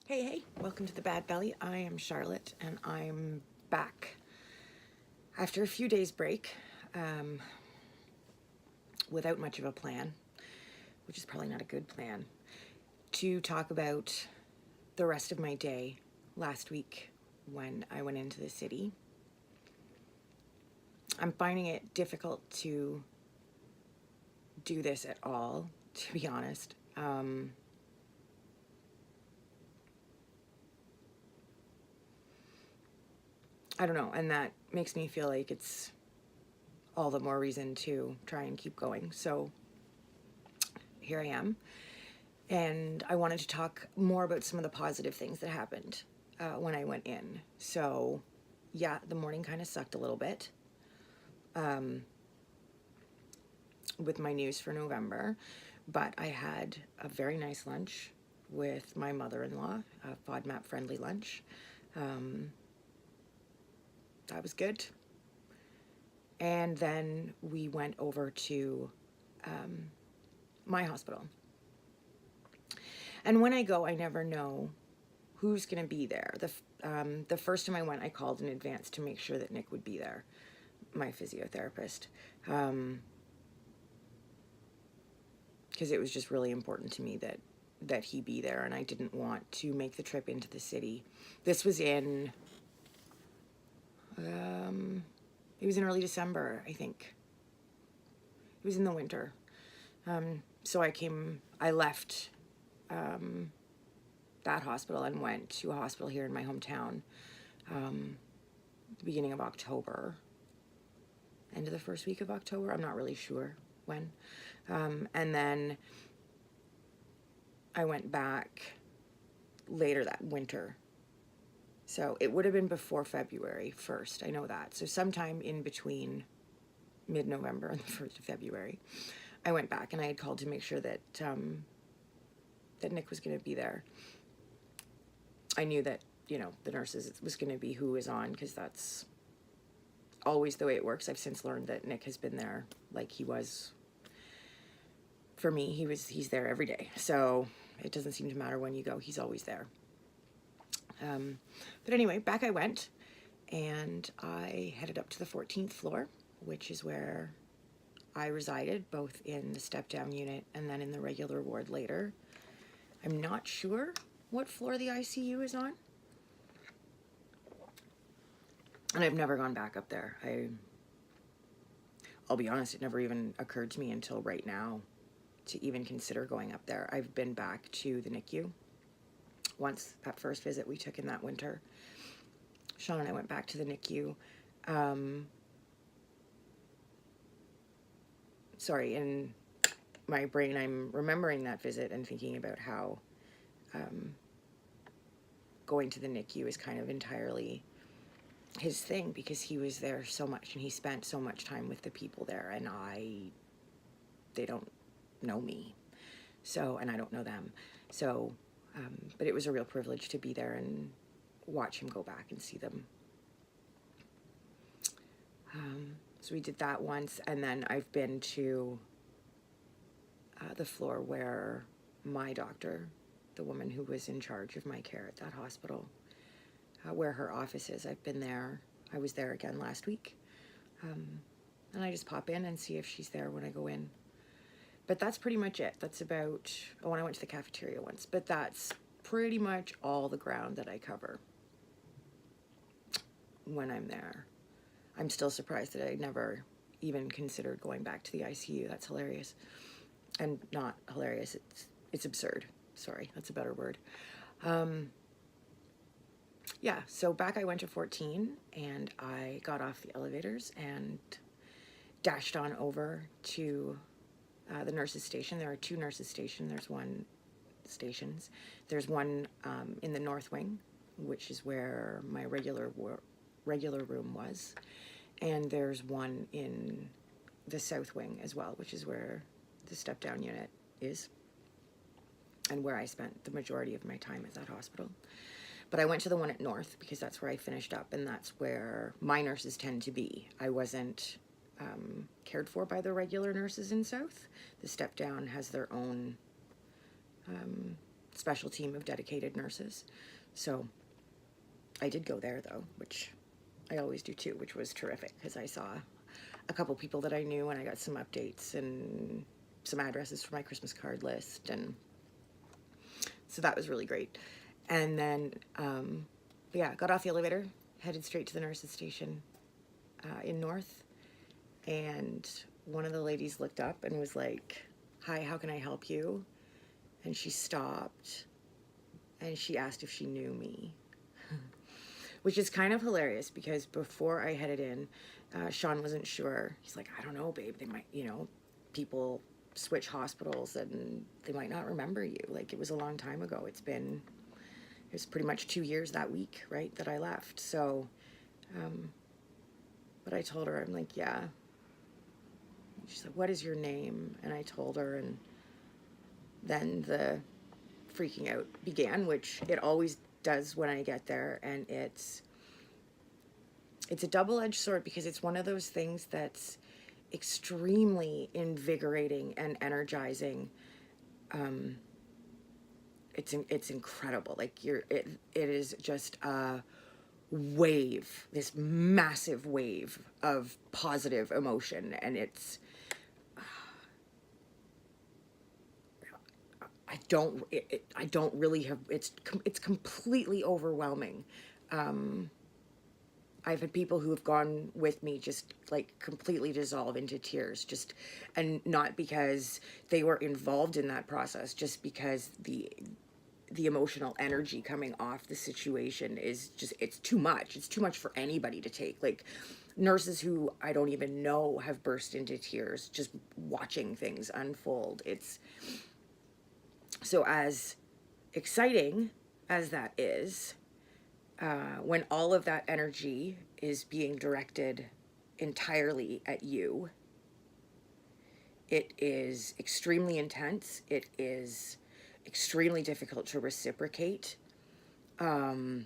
Hey, welcome to the Bad Belly. I am Charlotte and I'm back after a few days break without much of a plan, which is probably not a good plan, to talk about the rest of my day last week when I went into the city. I'm finding it difficult to do this at all, to be honest. I don't know, and that makes me feel like it's all the more reason to try and keep going. So here I am, and I wanted to talk more about some of the positive things that happened when I went in. So yeah, the morning kind of sucked a little bit with my news for November, but I had a very nice lunch with my mother-in-law, a FODMAP-friendly lunch. That was good. And then we went over to my hospital. And when I go, I never know who's going to be there. The first time I went, I called in advance to make sure that Nick would be there, my physiotherapist, because it was just really important to me that he be there, and I didn't want to make the trip into the city. This was in it was in early December, I think. It was in the winter. So I left that hospital and went to a hospital here in my hometown the beginning of October, end of the first week of October. I'm not really sure when. And then I went back later that winter. So it would have been before February 1st, I know that. So sometime in between mid-November and the 1st of February, I went back and I had called to make sure that that Nick was going to be there. I knew that, the nurses was going to be who was on, because that's always the way it works. I've since learned that Nick has been there like he was for me. He's there every day. So it doesn't seem to matter when you go. He's always there. But anyway, back I went, and I headed up to the 14th floor, which is where I resided, both in the step-down unit and then in the regular ward later. I'm not sure what floor the ICU is on, and I've never gone back up there. I'll be honest, it never even occurred to me until right now to even consider going up there. I've been back to the NICU once. That first visit we took in that winter, Sean and I went back to the NICU. Sorry, in my brain I'm remembering that visit and thinking about how going to the NICU is kind of entirely his thing, because he was there so much and he spent so much time with the people there, and they don't know me, so, and I don't know them, so but it was a real privilege to be there and watch him go back and see them. So we did that once, and then I've been to the floor where my doctor, the woman who was in charge of my care at that hospital, where her office is. I've been there. I was there again last week. And I just pop in and see if she's there when I go in. But that's pretty much it. That's about, and I went to the cafeteria once, but that's pretty much all the ground that I cover when I'm there. I'm still surprised that I never even considered going back to the ICU. That's hilarious. And not hilarious, it's absurd. Sorry, that's a better word. Yeah, so back I went to 14, and I got off the elevators and dashed on over to the nurses' station. There are two nurses' stations. There's one in the north wing, which is where my regular room was, and there's one in the south wing as well, which is where the step-down unit is, and where I spent the majority of my time at that hospital. But I went to the one at north because that's where I finished up, and that's where my nurses tend to be. I wasn't cared for by the regular nurses in south. The step-down has their own special team of dedicated nurses. So I did go there though, which I always do too, which was terrific because I saw a couple people that I knew and I got some updates and some addresses for my Christmas card list, and so that was really great. And then yeah, got off the elevator, headed straight to the nurses station in North, and one of the ladies looked up and was like, "Hi, how can I help you?" And she stopped and she asked if she knew me, which is kind of hilarious because before I headed in, Sean wasn't sure. He's like, "I don't know, babe, they might, people switch hospitals and they might not remember you. Like, it was a long time ago. It was pretty much 2 years that week, right, that I left." So, but I told her, I'm like, "Yeah." She's like, "What is your name?" And I told her, and then the freaking out began, which it always does when I get there. And it's a double-edged sword because it's one of those things that's extremely invigorating and energizing. It's incredible. Like, it is just a wave, this massive wave of positive emotion, and I don't really have, it's completely overwhelming. I've had people who have gone with me just like completely dissolve into tears, and not because they were involved in that process, just because the emotional energy coming off the situation is just, it's too much. It's too much for anybody to take. Like, nurses who I don't even know have burst into tears just watching things unfold. It's so, as exciting as that is, when all of that energy is being directed entirely at you, it is extremely intense. It is extremely difficult to reciprocate. My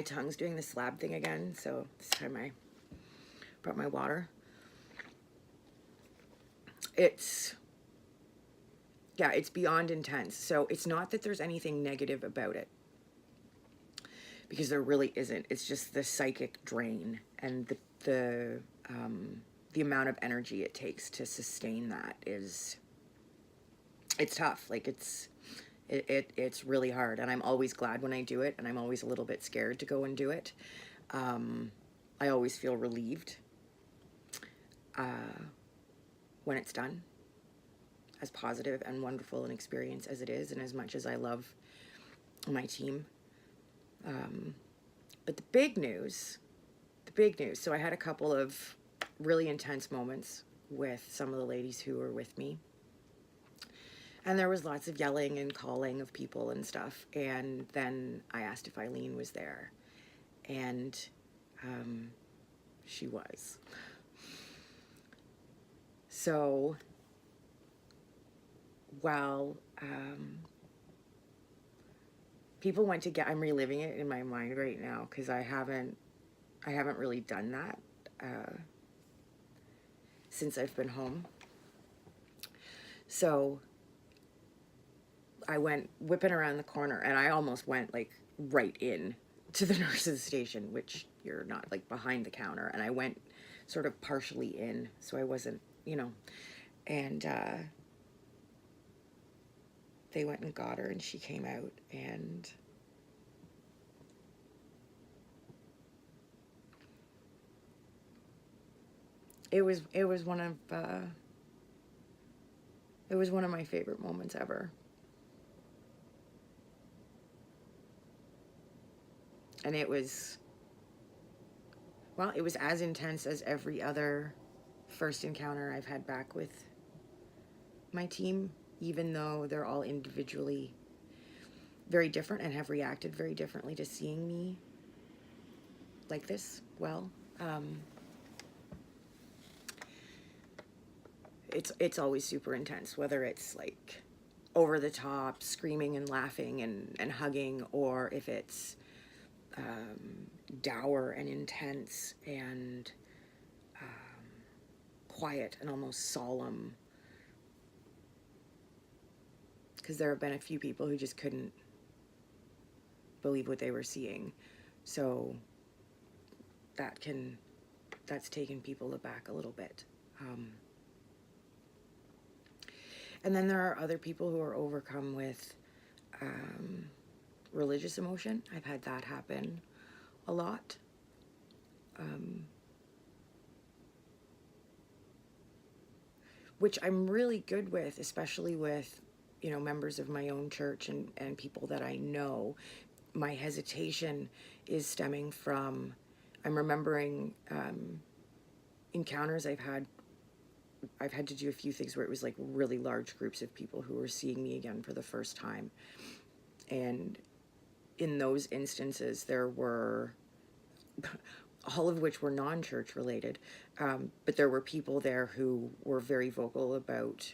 tongue's doing the slab thing again, so this time I brought my water. It's beyond intense. So it's not that there's anything negative about it, because there really isn't. It's just the psychic drain and the amount of energy it takes to sustain that it's tough. Like, it's really hard, and I'm always glad when I do it, and I'm always a little bit scared to go and do it. I always feel relieved when it's done, as positive and wonderful an experience as it is, and as much as I love my team. But the big news, so I had a couple of really intense moments with some of the ladies who were with me. And there was lots of yelling and calling of people and stuff. And then I asked if Eileen was there. And she was. So while people went to I'm reliving it in my mind right now because I haven't really done that since I've been home. So I went whipping around the corner, and I almost went like right in to the nurses station, which you're not, like, behind the counter. And I went sort of partially in, so I wasn't, and they went and got her, and she came out, and it was one of my favorite moments ever. And it was as intense as every other first encounter I've had back with my team, even though they're all individually very different and have reacted very differently to seeing me like this. Well, it's always super intense, whether it's like over the top, screaming and laughing and hugging, or if it's dour and intense and quiet and almost solemn. because there have been a few people who just couldn't believe what they were seeing. So that's taken people aback a little bit. And then there are other people who are overcome with religious emotion. I've had that happen a lot. Which I'm really good with, especially with, members of my own church and people that I know. My hesitation is stemming from, I'm remembering encounters I've had to do a few things where it was like really large groups of people who were seeing me again for the first time. And in those instances, there were, all of which were non-church related, but there were people there who were very vocal about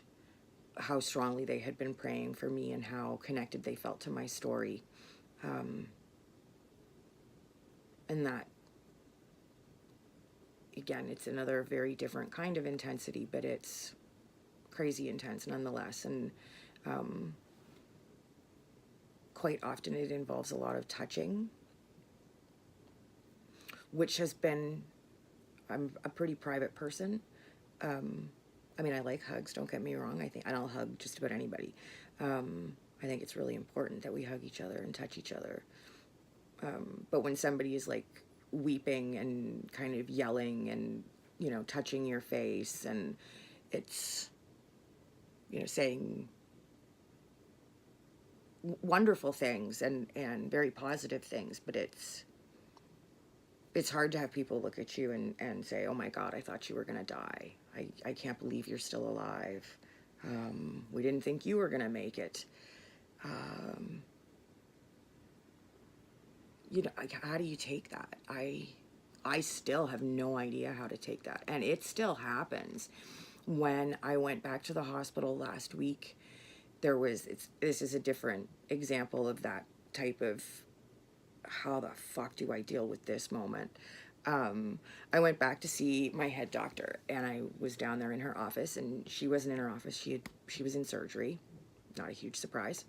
how strongly they had been praying for me and how connected they felt to my story. And that, again, it's another very different kind of intensity, but it's crazy intense nonetheless. And quite often it involves a lot of touching, which has been, I'm a pretty private person. I mean, I like hugs, don't get me wrong. I'll hug just about anybody. I think it's really important that we hug each other and touch each other. But when somebody is like weeping and kind of yelling and, touching your face, and it's, saying wonderful things and very positive things, but it's hard to have people look at you and say, oh my God, I thought you were going to die. I can't believe you're still alive. We didn't think you were going to make it. How do you take that? I still have no idea how to take that. And it still happens. When I went back to the hospital last week, this is a different example of that type of, how the fuck do I deal with this moment? I went back to see my head doctor, and I was down there in her office, and she wasn't in her office. She was in surgery. Not a huge surprise.